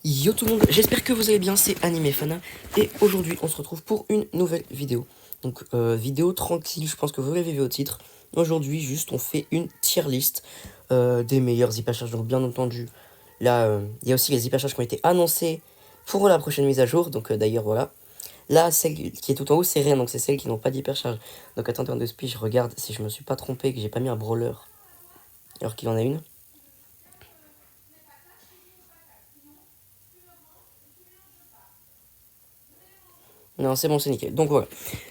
Yo tout le monde, j'espère que vous allez bien, c'est Animefana et aujourd'hui on se retrouve pour une nouvelle vidéo. Donc vidéo tranquille, je pense que vous l'avez vu au titre. Aujourd'hui juste on fait une tier list des meilleurs hypercharges. Donc bien entendu, là il y a aussi les hypercharges qui ont été annoncés pour la prochaine mise à jour. Donc d'ailleurs voilà. Là celle qui est tout en haut c'est rien, donc c'est celle qui n'ont pas d'hypercharge. Donc attendez un de speed, je regarde si je me suis pas trompé, que j'ai pas mis un brawler alors qu'il en a une. Non, c'est bon, c'est nickel. Donc voilà.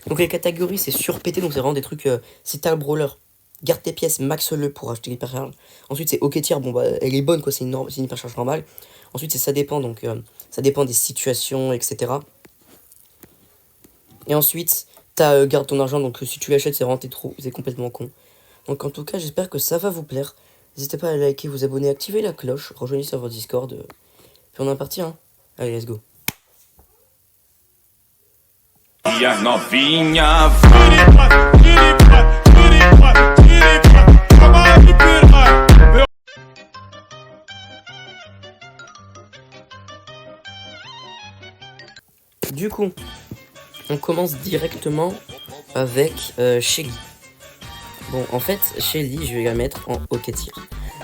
Donc les catégories, c'est surpété. Donc c'est vraiment des trucs. Si t'as le brawler, garde tes pièces, max-le pour acheter l'hypercharge. Ensuite, c'est ok tier. Bon, bah, elle est bonne, quoi. C'est une hypercharge normale. Ensuite, c'est ça dépend. Donc, ça dépend des situations, etc. Et ensuite, t'as garde ton argent. Donc, si tu l'achètes, c'est vraiment trop. C'est complètement con. Donc, en tout cas, j'espère que ça va vous plaire. N'hésitez pas à liker, vous abonner, activer la cloche. Rejoignez sur votre Discord. Puis on est parti, hein. Allez, let's go. E a novinha Du coup, on commence directement avec Shelly. Bon, en fait, Shelly, je vais la mettre en hockey tier.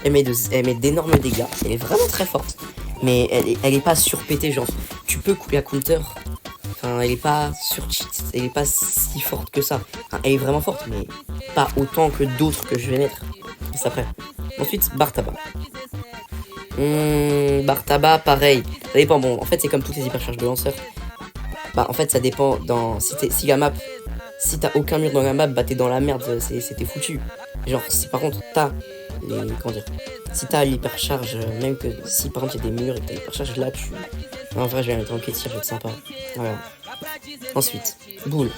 Elle met d'énormes dégâts. Elle est vraiment très forte. Mais elle est pas surpétée, genre. Tu peux couper à counter. Enfin, elle est pas sur-cheat. Elle est pas si forte que ça. Enfin, elle est vraiment forte, mais pas autant que d'autres que je vais mettre. C'est après. Ensuite, Bartaba. Bartaba, pareil. Ça dépend. Bon, en fait, c'est comme toutes les hypercharges de lanceur. Bah, en fait, ça dépend dans. Si la map. Si t'as aucun mur dans la map, bah t'es dans la merde, c'était foutu. Genre, si par contre t'as les. Comment dire? Si t'as l'hypercharge, même que si par contre il y a des murs et que t'as l'hypercharge, là tu. En vrai, je vais la mettre en quai tir, je vais être sympa. Voilà. Ensuite, Bull.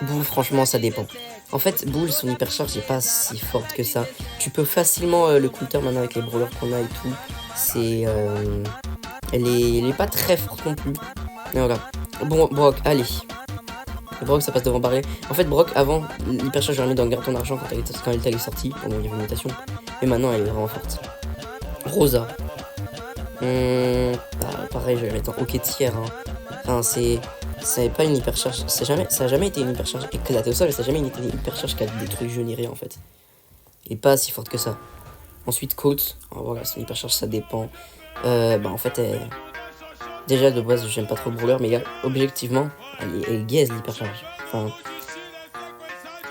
Bull, franchement, ça dépend. En fait, Bull, son hypercharge n'est pas si forte que ça. Tu peux facilement le counter maintenant avec les brawlers qu'on a et tout. C'est. Elle est pas très forte non plus. Mais voilà. Bon, Brock, allez. Brock, ça passe devant Barley. En fait, Brock, avant, l'hypercharge, je l'ai mis dans Garde ton argent quand elle est sortie. Bon, il y avait une mutation. Mais maintenant, elle est vraiment forte. Rosa. Pareil, je vais la mettre en hockey tier. Hein. Enfin, c'est pas une hypercharge. Ça a jamais été une hypercharge éclatée au sol. Ça a jamais été une hypercharge qui a détruit le jeu ni rien, en fait. Elle est pas si forte que ça. Ensuite, Colt. Alors, voilà, son hypercharge, ça dépend. En fait, déjà, de base, j'aime pas trop le brawler, mais là, objectivement, elle gaze l'hypercharge. Enfin,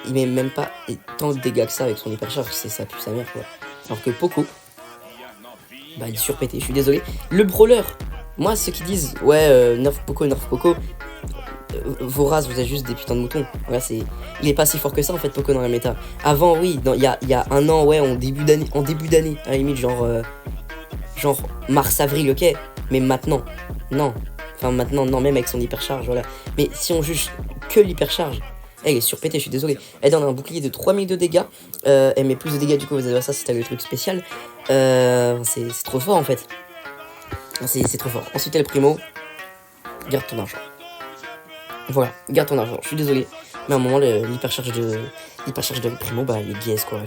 il met même pas tant de dégâts que ça avec son hypercharge, c'est ça pue sa mère, quoi. Alors que Poco, bah, il est surpété, je suis désolé. Le brawler, moi, ceux qui disent, ouais, nerf Poco, vos races, vous êtes juste des putains de moutons. Voilà, il est pas si fort que ça, en fait, Poco dans la méta. Avant, oui, il y a un an, ouais, en début d'année, à la limite, genre mars-avril, ok. Mais maintenant, non. Enfin, maintenant, non, même avec son hypercharge, voilà. Mais si on juge que l'hypercharge, elle est surpétée, je suis désolé. Elle donne un bouclier de 3000 de dégâts. Elle met plus de dégâts du coup aux adversaires si t'as le truc spécial. C'est trop fort en fait. C'est trop fort. Ensuite, elle primo. Garde ton argent. Voilà, garde ton argent. Je suis désolé. Mais à un moment, l'hypercharge de primo, bah, elle est gaze quoi.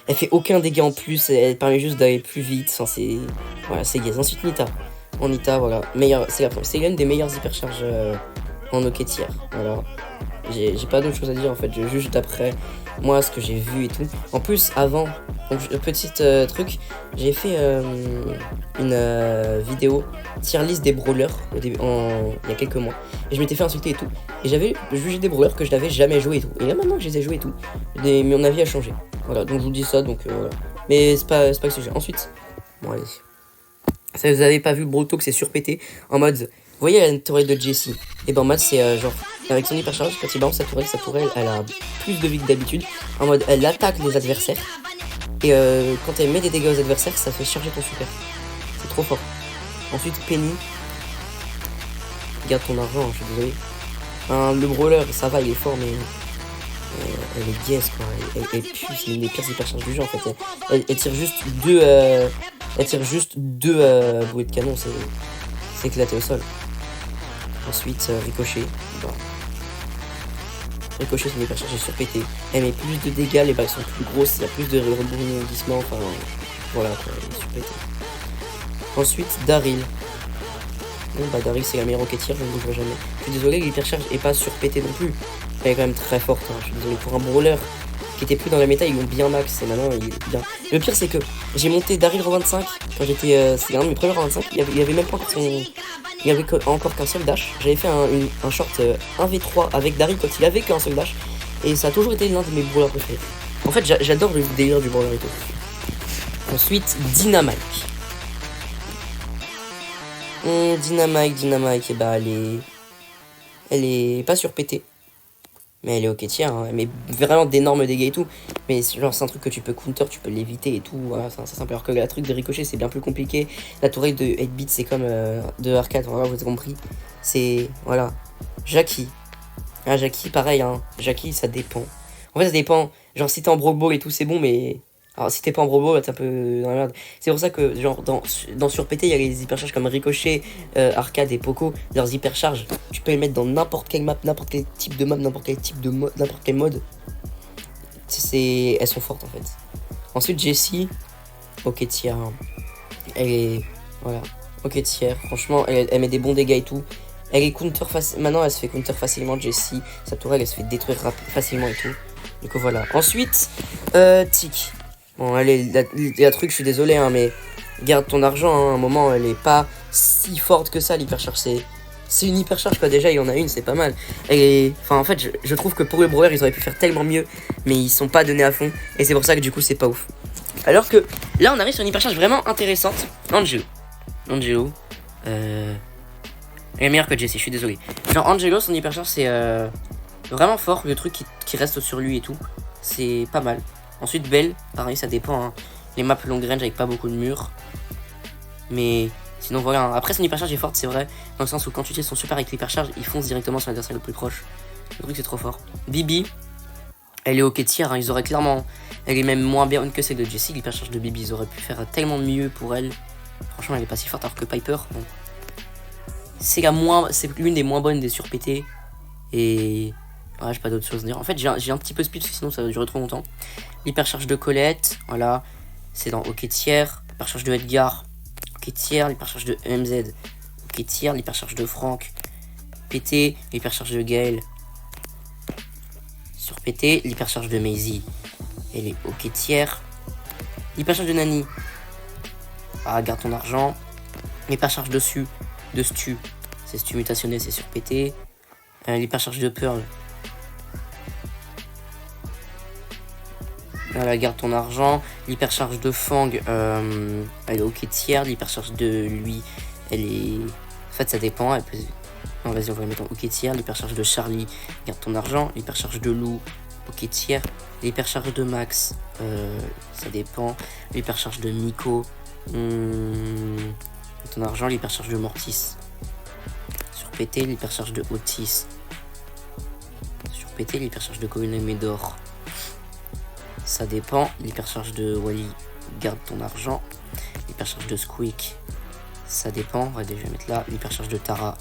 Elle fait aucun dégât en plus. Elle permet juste d'aller plus vite. Enfin, voilà, c'est gaze. Ensuite, Nita. En Nita, voilà, c'est l'une des meilleures hypercharges en hockey tier. Voilà, j'ai pas d'autre chose à dire en fait, je juge d'après moi ce que j'ai vu et tout. En plus, avant, donc petit truc, j'ai fait une vidéo tier list des brawlers il y a quelques mois. Et je m'étais fait insulter et tout. Et j'avais jugé des brawlers que je n'avais jamais joué et tout. Et là maintenant que je les ai joués et tout, mon avis a changé. Voilà, donc je vous dis ça, donc voilà. Mais c'est pas le sujet. Ensuite, bon allez. Ça, vous avez pas vu Broto que c'est surpété en mode, vous voyez la tourelle de Jessie, et ben en mode c'est genre avec son hypercharge quand il balance sa tourelle elle a plus de vie que d'habitude, en mode elle attaque les adversaires et quand elle met des dégâts aux adversaires ça fait charger ton super, c'est trop fort. Ensuite Penny, garde ton argent, je suis désolé. Le brawler ça va, il est fort mais elle est gaze quoi, elle pue, c'est une des pires hypercharges du jeu en fait. Elle tire juste deux bouées de canon, c'est éclaté au sol. Ensuite Ricochet, bon. Ricochet c'est une hypercharge surpétée, elle met plus de dégâts, les balles sont plus grosses, il y a plus de rebondissements, enfin voilà quoi, elle est surpétée. Ensuite Daryl, Bon bah Dari c'est la meilleure roquetière, je ne l'ouvre jamais. Je suis désolé, l'hypercharge est pas surpétée non plus. Elle est quand même très forte, hein. Je suis désolé pour un brawler qui était plus dans la méta, ils l'ont bien max et maintenant il est bien. Le pire c'est que j'ai monté Daryl en 25 quand j'étais. C'était un de mes premiers en 25, il y avait même pas encore son. Il y avait encore qu'un seul dash. J'avais fait un short 1v3 avec Daryl quand il avait qu'un seul dash. Et ça a toujours été l'un de mes brawlers préférés. En fait j'adore le délire du brawler et tout. Ensuite Dynamite. Dynamite, et bah elle est pas surpétée. Mais elle est ok tiers, hein. Elle met vraiment d'énormes dégâts et tout. Mais genre c'est un truc que tu peux counter, tu peux l'éviter et tout. Voilà, c'est simple. Alors que la truc de ricochet c'est bien plus compliqué. La tourelle de 8-bit c'est comme de arcade, voilà, vous avez compris. C'est. Voilà. Jackie. Ah, Jackie pareil, hein. Jackie ça dépend. En fait ça dépend. Genre si t'es en Brock Ball et tout c'est bon, mais. Alors si t'es pas en Brock Ball, t'es un peu dans la merde. C'est pour ça que genre dans surpété il y a les hypercharges comme Ricochet, Arcade et Poco. Leurs hypercharges, tu peux les mettre dans n'importe quelle map, n'importe quel type de map, n'importe quel type de mode, n'importe quel mode. Elles sont fortes en fait. Ensuite Jessie, ok tiers. Elle est voilà, ok tiers. Franchement elle met des bons dégâts et tout. Elle est counter maintenant elle se fait counter facilement Jessie. Sa tourelle elle se fait détruire facilement et tout. Donc voilà. Ensuite Tic. Bon, allez, la truc, je suis désolé, hein, mais garde ton argent, hein, à un moment, elle est pas si forte que ça, l'hypercharge. C'est une hypercharge, quoi. Déjà, il y en a une, c'est pas mal. Enfin, en fait, je trouve que pour le brawler, ils auraient pu faire tellement mieux, mais ils sont pas donnés à fond, et c'est pour ça que du coup, c'est pas ouf. Alors que là, on arrive sur une hypercharge vraiment intéressante. Angelo. Elle est meilleure que Jessie, je suis désolé. Genre, Angelo, son hypercharge, c'est vraiment fort, le truc qui reste sur lui et tout. C'est pas mal. Ensuite Belle, pareil ça dépend, hein. Les maps long range avec pas beaucoup de murs. Mais sinon voilà, hein. Après son hypercharge est forte c'est vrai. Dans le sens où quand tu utilises son super avec l'hypercharge, il fonce directement sur l'adversaire le plus proche. Le truc c'est trop fort. Bibi, elle est ok tiers, hein. Ils auraient clairement. Elle est même moins bien que celle de Jessie. L'hypercharge de Bibi, ils auraient pu faire tellement mieux pour elle. Franchement elle est pas si forte alors que Piper, bon. C'est l'une des moins bonnes des surpétés. Et. Ouais, j'ai pas d'autre chose à dire. En fait, j'ai un petit peu speed parce que sinon ça va durer trop longtemps. L'hypercharge de Colette, voilà. C'est dans OK tiers. L'hypercharge de Edgar, OK tiers. L'hypercharge de MZ, OK tiers. L'hypercharge de Franck, PT. L'hypercharge de Gaël, sur PT. L'hypercharge de Maisie, elle est OK tiers. L'hypercharge de Nani, ah, garde ton argent. L'hypercharge de Stu, c'est Stu mutationné, c'est sur PT. L'hypercharge de Pearl, voilà, garde ton argent. L'hypercharge de Fang, elle est ok tiers. L'hypercharge de lui, elle est. En fait, ça dépend. Elle peut. Non, vas-y, on va la mettre en ok tiers. L'hypercharge de Charlie, garde ton argent. L'hypercharge de Lou, ok tiers. L'hypercharge de Max, ça dépend. L'hypercharge de Nico, ton argent. L'hypercharge de Mortis, sur PT. L'hypercharge de Otis, sur PT. L'hypercharge de Colonel Medor, ça dépend. L'hypercharge de Wally, garde ton argent. L'hypercharge de Squeak, ça dépend. On va déjà mettre là. L'hypercharge de Tara,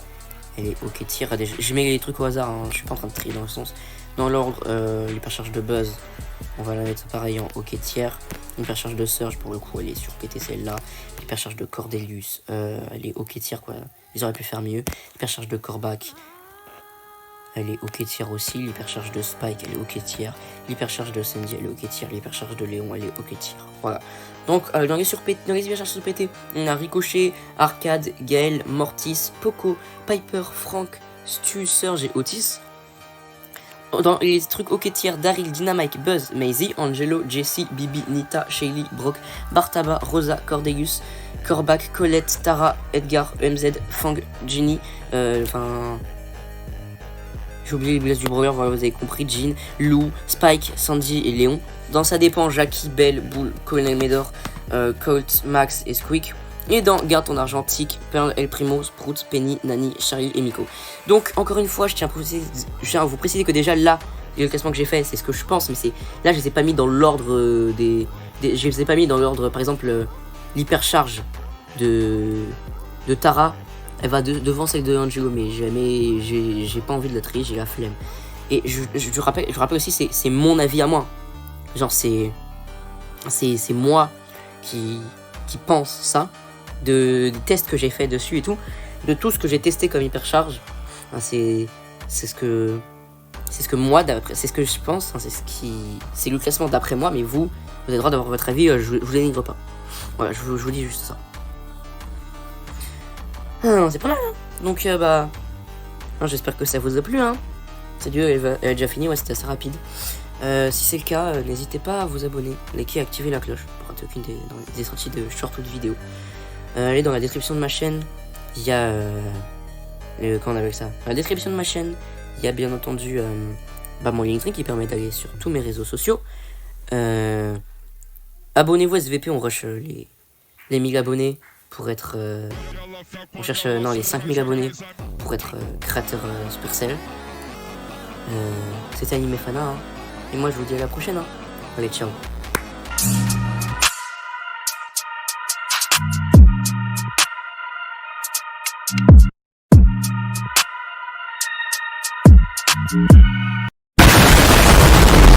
elle est ok tir. Je mets les trucs au hasard, hein. Je suis pas en train de trier dans le sens. Dans l'ordre, l'hypercharge de Buzz, on va la mettre pareil en ok tiers. L'hypercharge de Surge, pour le coup, elle est sur PT celle-là. L'hypercharge de Cordelius, elle est ok tiers quoi. Ils auraient pu faire mieux. L'hypercharge de Corbac, elle est ok tiers aussi. L'hypercharge de Spike, elle est ok tiers. L'hypercharge de Sandy, elle est ok tiers. L'hypercharge de Léon, elle est ok tiers. Voilà. Donc dans les hypercharges sur PT, on a Ricochet, Arcade, Gaël, Mortis, Poco, Piper, Frank, Stu, Surge et Otis. Dans les trucs ok tiers, Daryl, Dynamite, Buzz, Maisie, Angelo, Jessie, Bibi, Nita, Shaylee, Brock, Bartaba, Rosa, Cordelius, Corbac, Colette, Tara, Edgar, MZ, Fang, Ginny, j'ai oublié les blesses du brawler, voilà, vous avez compris. Jean, Lou, Spike, Sandy et Léon. Dans ça dépend, Jackie, Belle, Bull, Colonel Medor, Colt, Max et Squeak. Et dans Garde ton argent, Tic, Pearl, El Primo, Sprout, Penny, Nani, Charlie et Miko. Donc encore une fois, je tiens à vous préciser que déjà là, le classement que j'ai fait, c'est ce que je pense, mais là je les ai pas mis dans l'ordre je les ai pas mis dans l'ordre, par exemple l'hypercharge de Tara. Elle va devant celle de Angelo, mais jamais, j'ai pas envie de la trier, j'ai la flemme. Et je rappelle aussi, c'est mon avis à moi. Genre, c'est moi qui pense ça. des tests que j'ai fait dessus et tout, de tout ce que j'ai testé comme hypercharge. Hein, c'est ce que moi, c'est ce que je pense, hein, c'est le classement d'après moi, mais vous avez le droit d'avoir votre avis, je vous dénigre pas. Voilà, je vous dis juste ça. Ah, c'est pas mal, hein. Donc bah, hein, j'espère que ça vous a plu, hein. Cette vidéo elle a déjà fini, ouais, c'était assez rapide. Si c'est le cas, n'hésitez pas à vous abonner, liker et activer la cloche pour rater aucune des sorties de short ou de vidéos. Allez dans la description de ma chaîne, il y a comment on appelle ça, dans la description de ma chaîne, il y a bien entendu mon Linktree qui permet d'aller sur tous mes réseaux sociaux. Abonnez-vous à SVP, on rush les 1000 abonnés pour être... on cherche les 5000 abonnés pour être créateur Supercell. C'était Animefana, hein. Et moi je vous dis à la prochaine, hein. Allez, ciao. Thank you.